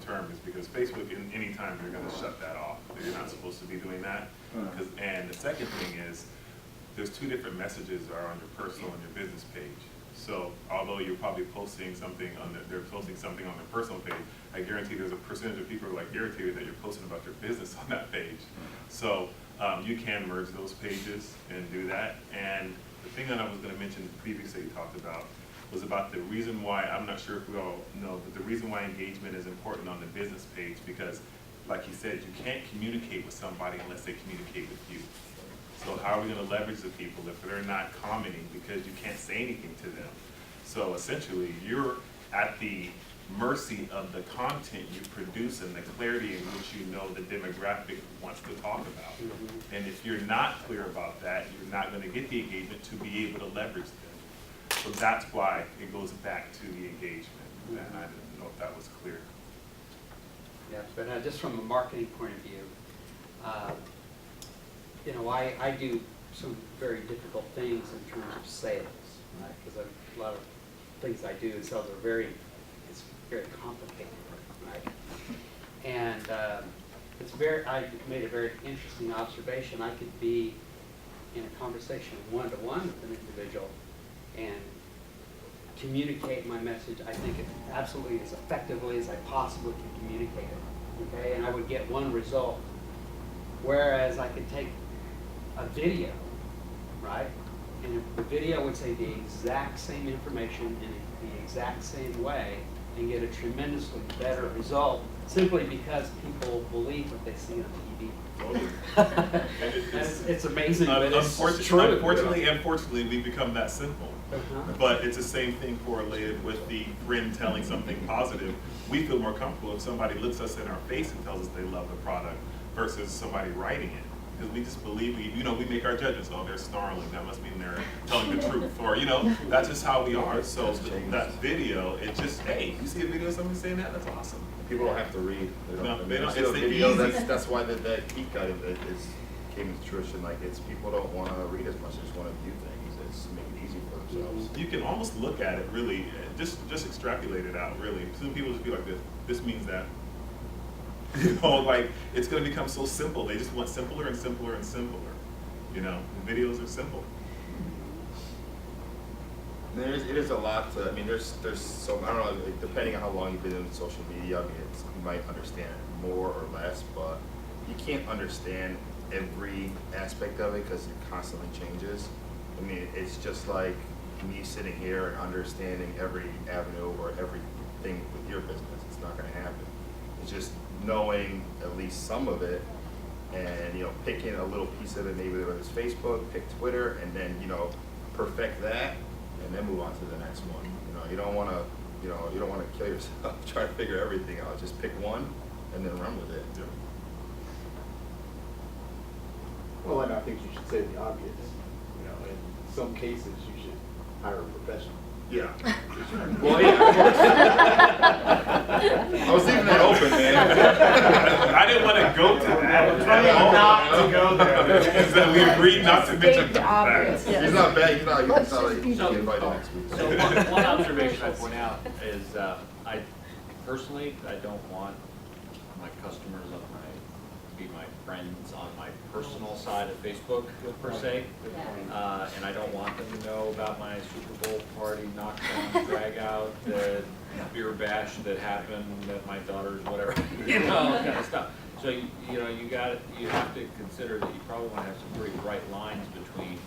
term is because Facebook, in any time, they're going to shut that off. You're not supposed to be doing that. And the second thing is, there's two different messages are on your personal and your business page. So although you're probably posting something on they're posting something on their personal page, I guarantee there's a percentage of people who are like irritated that you're posting about your business on that page. So you can merge those pages and do that. And the thing that I was going to mention previously you talked about was about the reason why, I'm not sure if we all know, but the reason why engagement is important on the business page, because like he said, you can't communicate with somebody unless they communicate with you. So how are we going to leverage the people if they're not commenting because you can't say anything to them? So essentially, you're at the mercy of the content you produce and the clarity in which you know the demographic wants to talk about. And if you're not clear about that, you're not going to get the engagement to be able to leverage them. So that's why it goes back to the engagement. And I didn't know if that was clear. Yeah, but just from a marketing point of view, you know, I do some very difficult things in terms of sales, right? Because a lot of things I do in sales are it's very complicated, right? And I made a very interesting observation. I could be in a conversation one-to-one with an individual and communicate my message, I think, absolutely as effectively as I possibly can communicate it, okay? And I would get one result, whereas I could take a video, right? And the video would say the exact same information in the exact same way and get a tremendously better result simply because people believe what they see on TV. It's amazing, but it's true. Unfortunately, we become that simple. But it's the same thing correlated with the friend telling something positive. We feel more comfortable if somebody looks us in our face and tells us they love the product versus somebody writing it. Because we just believe, we make our judgments. Oh, they're snarling. That must mean they're telling the truth. Or, that's just how we are. So that video, it just, hey, you see a video of somebody saying that? That's awesome. People don't have to read. They don't. It's the video. easy. That's why that geek guy came into fruition. Like, it's people don't want to read as much; they just want to view things. It's make it easy for themselves. You can almost look at it really, just extrapolate it out. Really, some people just be like this. This means that. Like it's going to become so simple. They just want simpler and simpler and simpler. The videos are simple. It is a lot to, there's so, I don't know, like, depending on how long you've been in social media, you might understand more or less, but you can't understand every aspect of it because it constantly changes. It's just like me sitting here and understanding every avenue or everything with your business. It's not going to happen. It's just knowing at least some of it and, picking a little piece of it, maybe whether it's Facebook, pick Twitter, and then, perfect that. And then move on to the next one. You don't want to, you don't want to kill yourself trying to figure everything out. Just pick one and then run with it. Yeah. Well, and I think you should say the obvious. In some cases, you should hire a professional. Yeah. Well, yeah. I was leaving that open, man. I didn't want to go to that. Not to go there. We agreed not to mention State obvious. that. He's not bad. He's not Let's like, just be he's so- invited next week. So one observation I point out is I personally, I don't want my customers be my friends on my personal side of Facebook per se. And I don't want them to know about my Super Bowl party, knockdown, drag out, the beer bash that happened at my daughter's whatever, all that kind of stuff. So you have to consider that you probably want to have some pretty bright lines between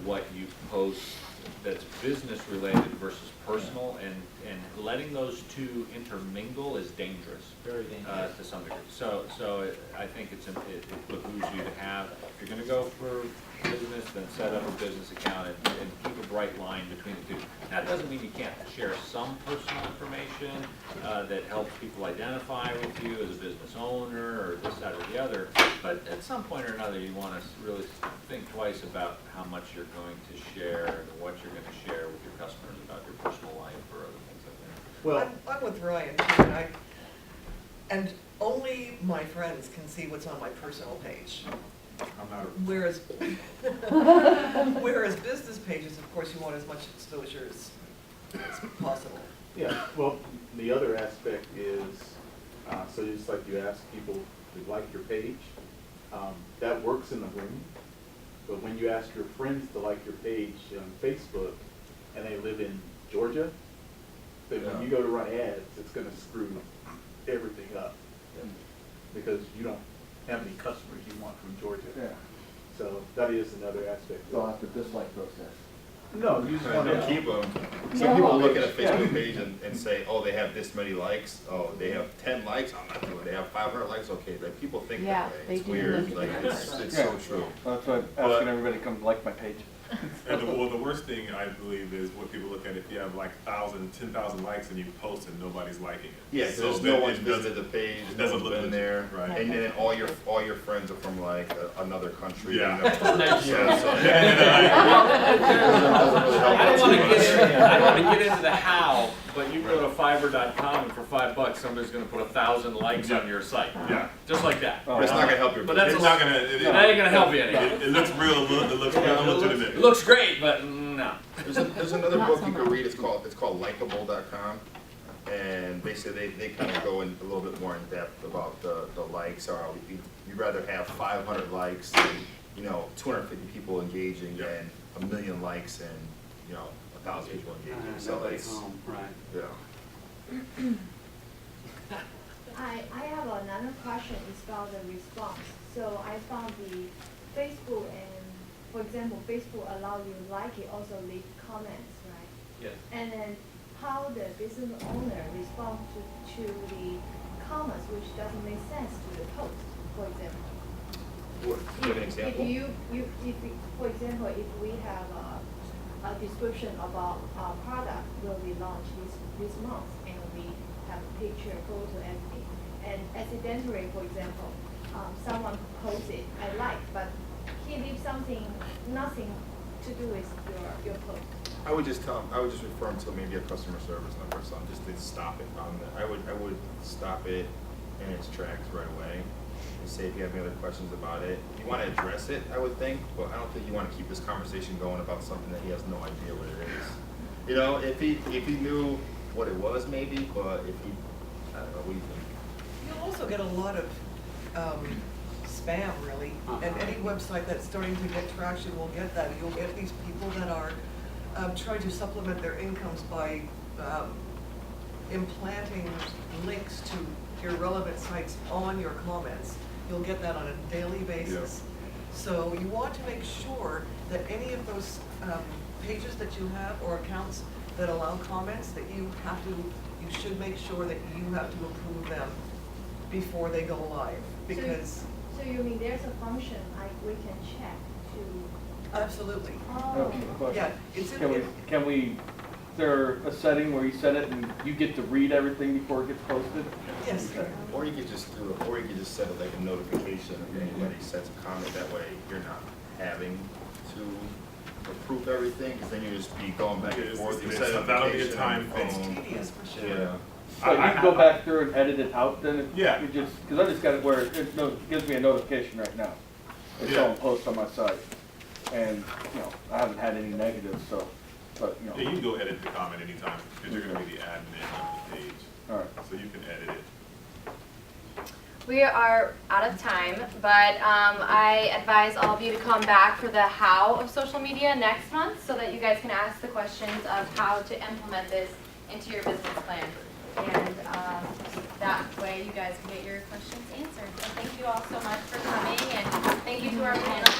what you post that's business related versus personal, and letting those two intermingle is dangerous. Very dangerous to some degree. So I think it behooves you to have, if you're going to go for business, then set up a business account and keep a bright line between the two. That doesn't mean you can't share some personal information that helps people identify with you as a business owner or this, that, or the other. But at some point or another, you want to really think twice about how much you're going to share and what you're going to share with your customers about your personal life or other things like that. Well, I'm with Ryan too, and only my friends can see what's on my personal page. I'm not. Whereas business pages, of course, you want as much exposure as possible. yeah, well, the other aspect is So just like you ask people to like your page, that works in the room. But when you ask your friends to like your page on Facebook and they live in Georgia, then when you go to run ads, it's gonna screw everything up. Because you don't have any customers you want from Georgia. Yeah. So that is another aspect. They'll have to dislike those guys. No, you just want They'll to keep them. Some people look at a Facebook page and say, oh, they have this many likes, oh, they have 10 likes, I'm not doing it, they have 500 likes, okay, like, people think Yeah, that way, they it's do weird, look like, at it's that. so Yeah. true. That's why I'm asking everybody to come like my page. And the worst thing I believe is what people look at if you have like 1,000, 10,000 likes and you post and nobody's liking it. Yeah, So there's then no it one's doesn't- visited the page, it no doesn't one's look been legit, there, right. and then all your friends are from like another country. Yeah. I don't wanna get into the how, but you go to Fiverr.com and for $5, somebody's gonna put 1,000 likes on your site. Yeah. Just like that. Oh, It's not gonna help your But that's It's business. not gonna, That ain't gonna help you any. it looks real, it looks real legitimate. It looks great, but no. There's another book you can read, it's called Likeable.com. And they say they kind of go in a little bit more in depth about the likes, or you'd rather have 500 likes than, 250 people engaging than 1 million likes and, 1,000 people engaging. So Nobody's it's, home, right. yeah. I have another question, it's about the response. So I found the Facebook and, for example, Facebook allow you like it, also leave comments, right? Yes. And then how the business owner responds to the comments which doesn't make sense to the post, for example. Give an example. For example, if we have a description about our product will be launched this month, and we have a picture, photo, everything, and accidentally, for example, someone posts it, I like, but he leaves something, nothing to do with your post. I would just refer them to maybe a customer service number or something, just to stop it on the, I would stop it in its tracks right away and say if you have any other questions about it. You want to address it, I would think, but I don't think you want to keep this conversation going about something that he has no idea what it is. If he knew what it was maybe, but if he, I don't know, what do you think? You'll also get a lot of spam, really, and any website that's starting to get traction will get that. You'll get these people that are trying to supplement their incomes by implanting links to irrelevant sites on your comments. You'll get that on a daily basis. So you want to make sure that any of those pages that you have or accounts that allow comments, that you should make sure that you have to approve them before they go live, because. So you mean there's a function we can check to? Absolutely. Oh. Yeah, it's in, Can we, is there a setting where you set it and you get to read everything before it gets posted? yes. Or you could just set it like a notification if anybody sets a comment, that way you're not having to approve everything, because then you just be going back and forth. You set a That'll be a notification time on your It's phone. tedious for sure. Yeah. So you can go back through and edit it out then? If Yeah. You just, because I just got it where it gives me a notification right now. It's Yeah. all post on my site. And, I haven't had any negatives, so, but, Yeah, you can go edit the comment anytime, because you're gonna be the admin of the page, all right. so you can edit it. We are out of time, but I advise all of you to come back for the how of social media next month so that you guys can ask the questions of how to implement this into your business plan. And that way you guys can get your questions answered. So thank you all so much for coming, and thank you to our panel.